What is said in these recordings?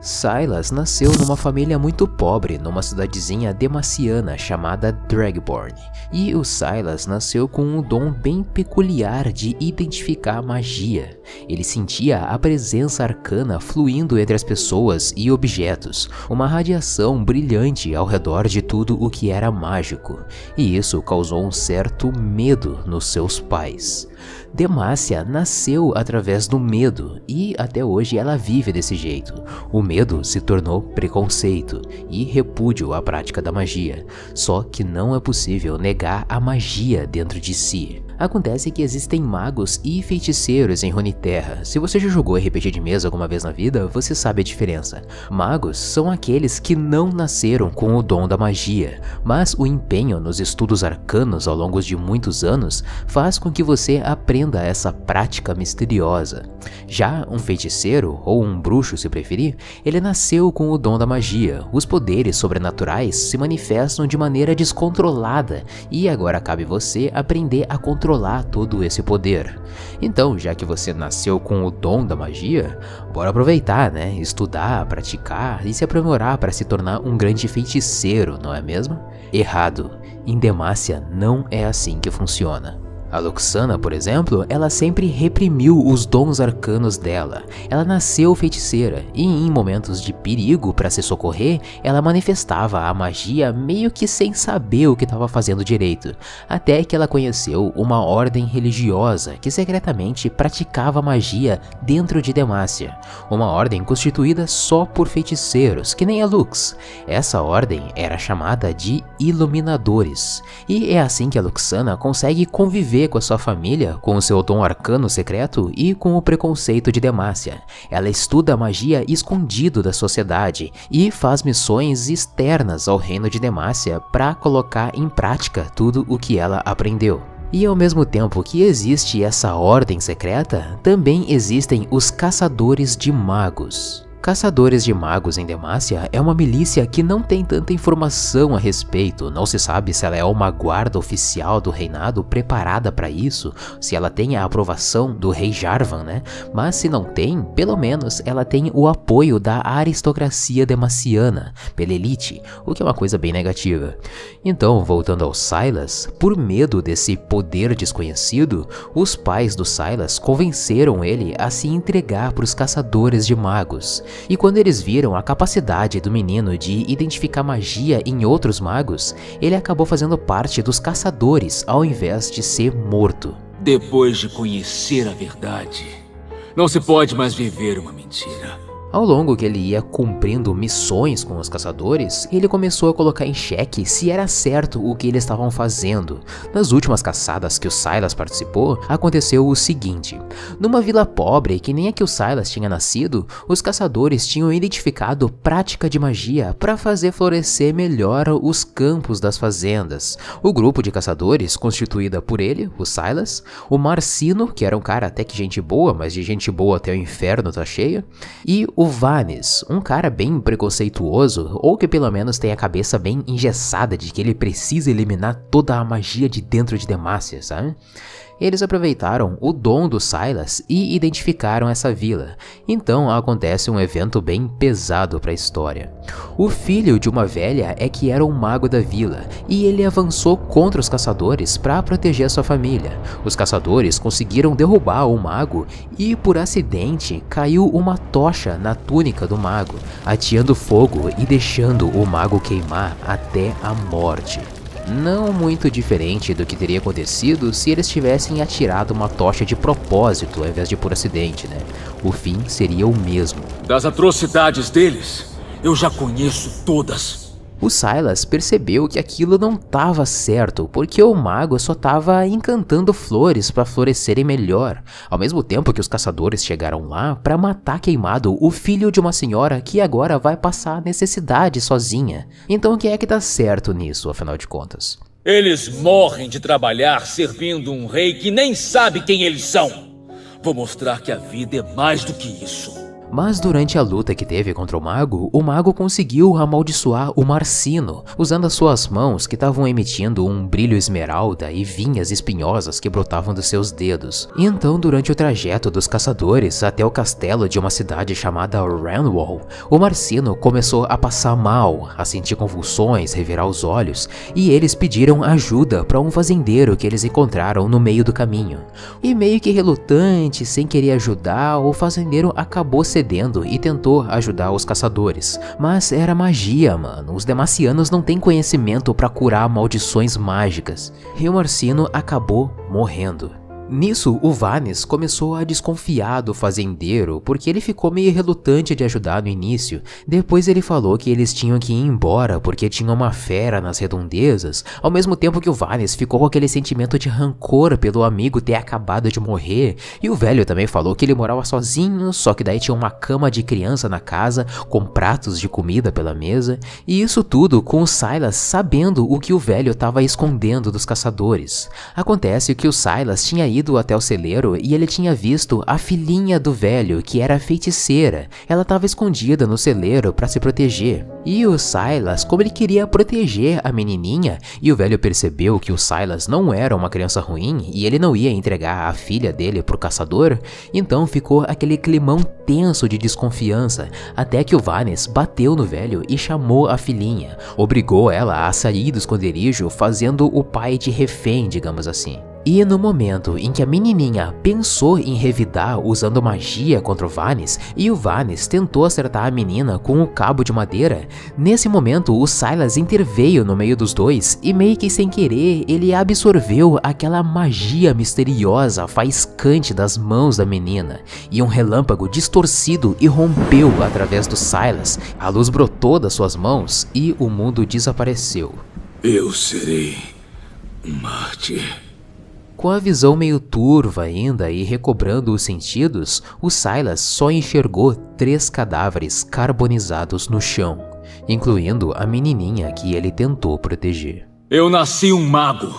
Silas nasceu numa família muito pobre numa cidadezinha demaciana chamada Dragborn, e o Silas nasceu com um dom bem peculiar de identificar magia. Ele sentia a presença arcana fluindo entre as pessoas e objetos, uma radiação brilhante ao redor de tudo o que era mágico, e isso causou um certo medo nos seus pais. Demacia nasceu através do medo e até hoje ela vive desse jeito. O medo se tornou preconceito e repúdio à prática da magia, só que não é possível negar a magia dentro de si. Acontece que existem magos e feiticeiros em Runeterra. Se você já jogou RPG de mesa alguma vez na vida, você sabe a diferença. Magos são aqueles que não nasceram com o dom da magia, mas o empenho nos estudos arcanos ao longo de muitos anos faz com que você aprenda essa prática misteriosa. Já um feiticeiro, ou um bruxo se preferir, ele nasceu com o dom da magia. Os poderes sobrenaturais se manifestam de maneira descontrolada e agora cabe você aprender a controlar todo esse poder. Então, já que você nasceu com o dom da magia, bora aproveitar, né? Estudar, praticar e se aprimorar para se tornar um grande feiticeiro, não é mesmo? Errado. Em Demacia não é assim que funciona. A Luxana, por exemplo, ela sempre reprimiu os dons arcanos dela. Ela nasceu feiticeira e em momentos de perigo para se socorrer, ela manifestava a magia meio que sem saber o que estava fazendo direito, até que ela conheceu uma ordem religiosa que secretamente praticava magia dentro de Demacia, uma ordem constituída só por feiticeiros, que nem a Lux. Essa ordem era chamada de Iluminadores, e é assim que a Luxana consegue conviver com a sua família, com o seu dom arcano secreto e com o preconceito de Demacia. Ela estuda a magia escondido da sociedade e faz missões externas ao reino de Demacia para colocar em prática tudo o que ela aprendeu. E ao mesmo tempo que existe essa ordem secreta, também existem os caçadores de magos. Caçadores de magos em Demacia é uma milícia que não tem tanta informação a respeito, não se sabe se ela é uma guarda oficial do reinado preparada para isso, se ela tem a aprovação do rei Jarvan, né? Mas se não tem, pelo menos ela tem o apoio da aristocracia demaciana, pela elite, o que é uma coisa bem negativa. Então, voltando ao Silas, por medo desse poder desconhecido, os pais do Silas convenceram ele a se entregar para os caçadores de magos. E quando eles viram a capacidade do menino de identificar magia em outros magos, ele acabou fazendo parte dos caçadores ao invés de ser morto. Depois de conhecer a verdade, não se pode mais viver uma mentira. Ao longo que ele ia cumprindo missões com os caçadores, ele começou a colocar em xeque se era certo o que eles estavam fazendo. Nas últimas caçadas que o Silas participou, aconteceu o seguinte: numa vila pobre que nem a que o Silas tinha nascido, os caçadores tinham identificado prática de magia para fazer florescer melhor os campos das fazendas. O grupo de caçadores, constituída por ele, o Silas, o Marcino, que era um cara até que gente boa, mas de gente boa até o inferno tá cheia, e o Vannes, um cara bem preconceituoso, ou que pelo menos tem a cabeça bem engessada de que ele precisa eliminar toda a magia de dentro de Demacia, sabe? Eles aproveitaram o dom do Silas e identificaram essa vila. Então acontece um evento bem pesado para a história. O filho de uma velha é que era o mago da vila, e ele avançou contra os caçadores para proteger sua família. Os caçadores conseguiram derrubar o mago e, por acidente, caiu uma tocha na túnica do mago, ateando fogo e deixando o mago queimar até a morte. Não muito diferente do que teria acontecido se eles tivessem atirado uma tocha de propósito ao invés de por acidente, né? O fim seria o mesmo. Das atrocidades deles, eu já conheço todas. O Silas percebeu que aquilo não estava certo, porque o mago só estava encantando flores para florescerem melhor, ao mesmo tempo que os caçadores chegaram lá para matar queimado o filho de uma senhora que agora vai passar necessidade sozinha. Então quem é que tá certo nisso, afinal de contas? Eles morrem de trabalhar servindo um rei que nem sabe quem eles são. Vou mostrar que a vida é mais do que isso. Mas durante a luta que teve contra o mago conseguiu amaldiçoar o Marcino, usando as suas mãos que estavam emitindo um brilho esmeralda e vinhas espinhosas que brotavam dos seus dedos. Então, durante o trajeto dos caçadores até o castelo de uma cidade chamada Ranwall, o Marcino começou a passar mal, a sentir convulsões, revirar os olhos, e eles pediram ajuda para um fazendeiro que eles encontraram no meio do caminho. E meio que relutante, sem querer ajudar, o fazendeiro acabou cedendo e tentou ajudar os caçadores. Mas era magia, mano. Os demacianos não têm conhecimento para curar maldições mágicas. E o Marcino acabou morrendo. Nisso, o Vannes começou a desconfiar do fazendeiro porque ele ficou meio relutante de ajudar no início. Depois ele falou que eles tinham que ir embora porque tinha uma fera nas redondezas, ao mesmo tempo que o Vannes ficou com aquele sentimento de rancor pelo amigo ter acabado de morrer. E o velho também falou que ele morava sozinho, só que daí tinha uma cama de criança na casa, com pratos de comida pela mesa, e isso tudo com o Silas sabendo o que o velho estava escondendo dos caçadores. Acontece que o Silas tinha ido até o celeiro e ele tinha visto a filhinha do velho, que era feiticeira. Ela estava escondida no celeiro para se proteger. E o Silas, como ele queria proteger a menininha, e o velho percebeu que o Silas não era uma criança ruim e ele não ia entregar a filha dele pro caçador, então ficou aquele climão tenso de desconfiança, até que o Vannes bateu no velho e chamou a filhinha, obrigou ela a sair do esconderijo, fazendo o pai de refém, digamos assim. E no momento em que a menininha pensou em revidar usando magia contra o Vannes, e o Vannes tentou acertar a menina com o cabo de madeira, nesse momento o Silas interveio no meio dos dois e meio que sem querer ele absorveu aquela magia misteriosa faiscante das mãos da menina, e um relâmpago distorcido irrompeu através do Silas, a luz brotou das suas mãos e o mundo desapareceu. Eu serei um mártir. Com a visão meio turva ainda e recobrando os sentidos, o Silas só enxergou 3 cadáveres carbonizados no chão, incluindo a menininha que ele tentou proteger. Eu nasci um mago,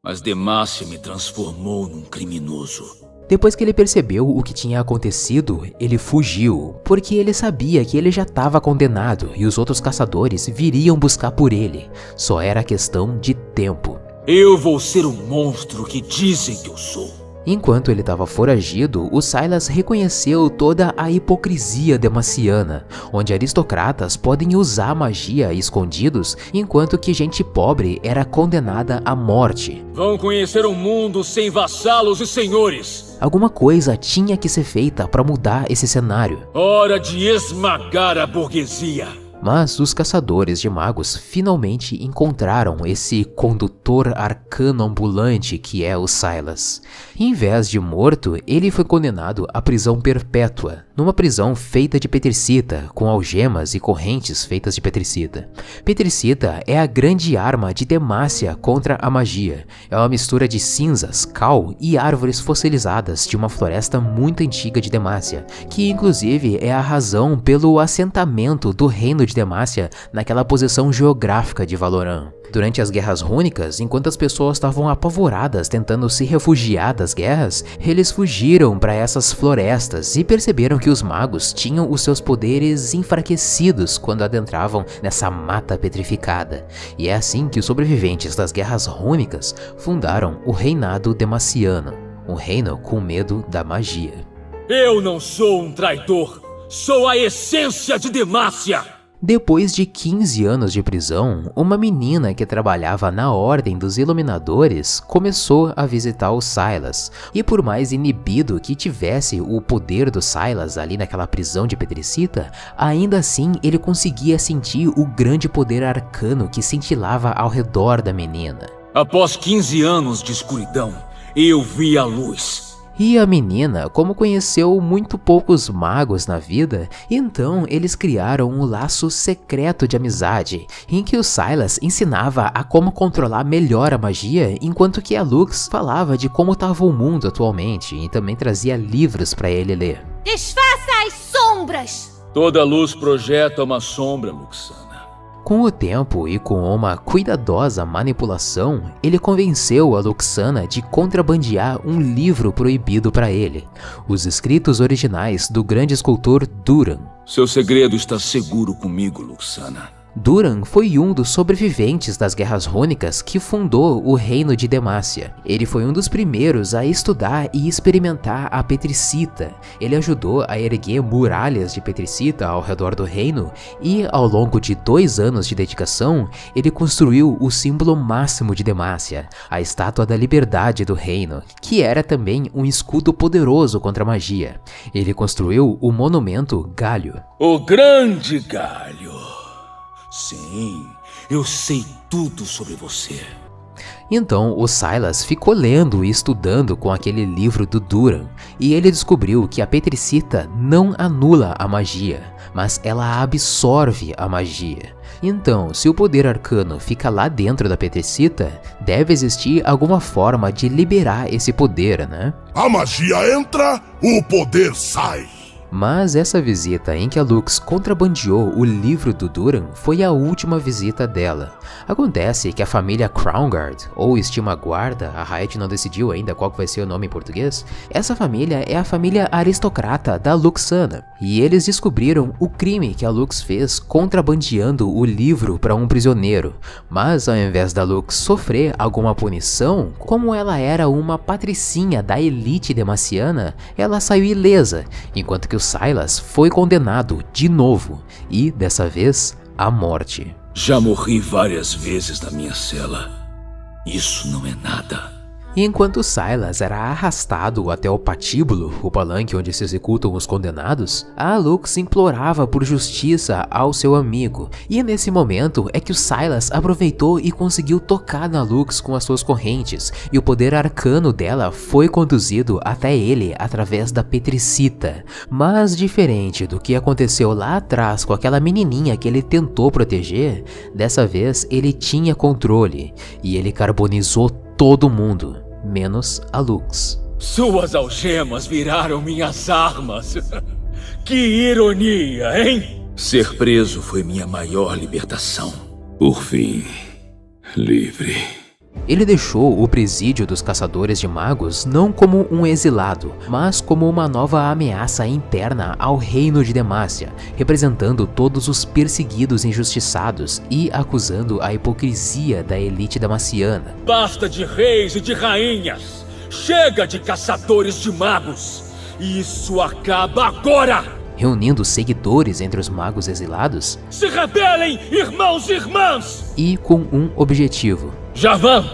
mas Demacia me transformou num criminoso. Depois que ele percebeu o que tinha acontecido, ele fugiu, porque ele sabia que ele já estava condenado e os outros caçadores viriam buscar por ele. Só era questão de tempo. Eu vou ser o monstro que dizem que eu sou. Enquanto ele estava foragido, o Silas reconheceu toda a hipocrisia demaciana, onde aristocratas podem usar magia escondidos, enquanto que gente pobre era condenada à morte. Vão conhecer um mundo sem vassalos e senhores. Alguma coisa tinha que ser feita para mudar esse cenário. Hora de esmagar a burguesia. Mas os caçadores de magos finalmente encontraram esse condutor arcano ambulante que é o Silas. Em vez de morto, ele foi condenado à prisão perpétua, numa prisão feita de petricita, com algemas e correntes feitas de petricita. Petricita é a grande arma de Demacia contra a magia. É uma mistura de cinzas, cal e árvores fossilizadas de uma floresta muito antiga de Demacia, que inclusive é a razão pelo assentamento do reino de Demacia naquela posição geográfica de Valoran. Durante as guerras rúnicas, enquanto as pessoas estavam apavoradas tentando se refugiar das guerras, eles fugiram para essas florestas e perceberam que os magos tinham os seus poderes enfraquecidos quando adentravam nessa mata petrificada. E é assim que os sobreviventes das guerras rúnicas fundaram o reinado demaciano, um reino com medo da magia. Eu não sou um traidor, sou a essência de Demacia! Depois de 15 anos de prisão, uma menina que trabalhava na Ordem dos Iluminadores começou a visitar o Silas, e por mais inibido que tivesse o poder do Silas ali naquela prisão de petricita, ainda assim ele conseguia sentir o grande poder arcano que cintilava ao redor da menina. Após 15 anos de escuridão, eu vi a luz. E a menina, como conheceu muito poucos magos na vida, então eles criaram um laço secreto de amizade, em que o Silas ensinava a como controlar melhor a magia, enquanto que a Lux falava de como estava o mundo atualmente e também trazia livros para ele ler. Desfaça as sombras! Toda luz projeta uma sombra, Luxana. Com o tempo e com uma cuidadosa manipulação, ele convenceu a Luxana de contrabandear um livro proibido para ele, os escritos originais do grande escultor Duran. Seu segredo está seguro comigo, Luxana. Duran foi um dos sobreviventes das Guerras Rúnicas que fundou o reino de Demacia. Ele foi um dos primeiros a estudar e experimentar a petricita. Ele ajudou a erguer muralhas de petricita ao redor do reino e, ao longo de 2 anos de dedicação, ele construiu o símbolo máximo de Demacia, a Estátua da Liberdade do reino, que era também um escudo poderoso contra a magia. Ele construiu o monumento Galho. O grande Galho. Sim, eu sei tudo sobre você. Então o Silas ficou lendo e estudando com aquele livro do Duran, e ele descobriu que a petricita não anula a magia, mas ela absorve a magia. Então, se o poder arcano fica lá dentro da petricita, deve existir alguma forma de liberar esse poder, né? A magia entra, o poder sai. Mas essa visita em que a Lux contrabandeou o livro do Duran foi a última visita dela. Acontece que a família Crownguard, ou Estima Guarda, a Riot não decidiu ainda qual vai ser o nome em português, essa família é a família aristocrata da Luxana, e eles descobriram o crime que a Lux fez contrabandeando o livro para um prisioneiro. Mas ao invés da Lux sofrer alguma punição, como ela era uma patricinha da elite demaciana, ela saiu ilesa, enquanto que o Silas foi condenado de novo, e dessa vez à morte. Já morri várias vezes na minha cela. Isso não é nada. E enquanto Silas era arrastado até o patíbulo, o palanque onde se executam os condenados, a Lux implorava por justiça ao seu amigo, e nesse momento é que o Silas aproveitou e conseguiu tocar na Lux com as suas correntes, e o poder arcano dela foi conduzido até ele através da petricita. Mas diferente do que aconteceu lá atrás com aquela menininha que ele tentou proteger, dessa vez ele tinha controle, e ele carbonizou todo mundo, menos a Lux. Suas algemas viraram minhas armas. Que ironia, hein? Ser preso foi minha maior libertação. Por fim, livre. Ele deixou o presídio dos caçadores de magos não como um exilado, mas como uma nova ameaça interna ao reino de Demacia, representando todos os perseguidos e injustiçados e acusando a hipocrisia da elite damaciana. Basta de reis e de rainhas! Chega de caçadores de magos! Isso acaba agora! Reunindo seguidores entre os magos exilados, se rebelem, irmãos e irmãs! E com um objetivo: Javan,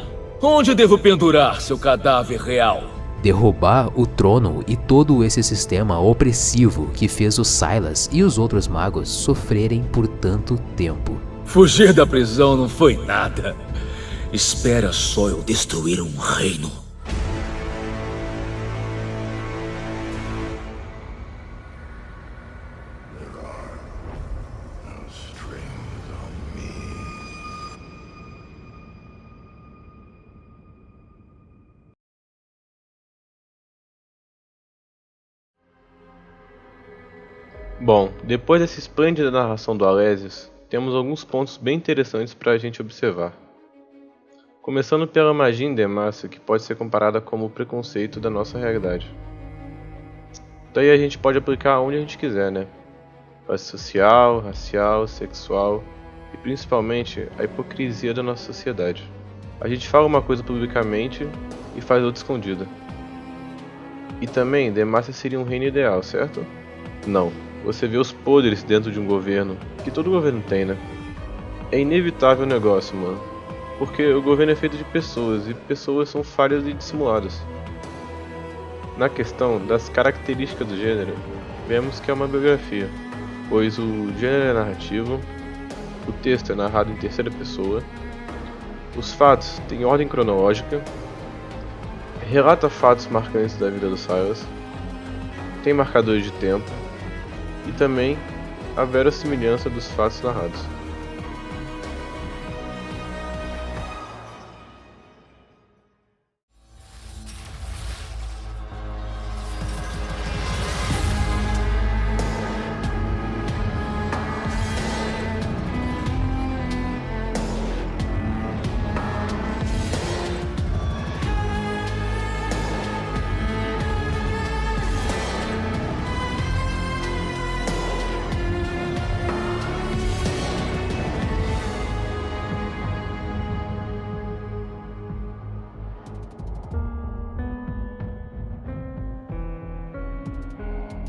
onde devo pendurar seu cadáver real? Derrubar o trono e todo esse sistema opressivo que fez o Silas e os outros magos sofrerem por tanto tempo. Fugir da prisão não foi nada. Espera só eu destruir um reino. Bom, depois dessa esplêndida narração do Alesios, temos alguns pontos bem interessantes para a gente observar. Começando pela magia em Demacia, que pode ser comparada como o preconceito da nossa realidade. Daí a gente pode aplicar onde a gente quiser, né? Classe social, racial, sexual e principalmente a hipocrisia da nossa sociedade. A gente fala uma coisa publicamente e faz outra escondida. E também, Demacia seria um reino ideal, certo? Não. Você vê os podres dentro de um governo, que todo governo tem, né? É inevitável o negócio, mano. Porque o governo é feito de pessoas, e pessoas são falhas e dissimuladas. Na questão das características do gênero, vemos que é uma biografia, pois o gênero é narrativo, o texto é narrado em terceira pessoa, os fatos têm ordem cronológica, relata fatos marcantes da vida do Silas, tem marcadores de tempo, e também a verossimilhança dos fatos narrados.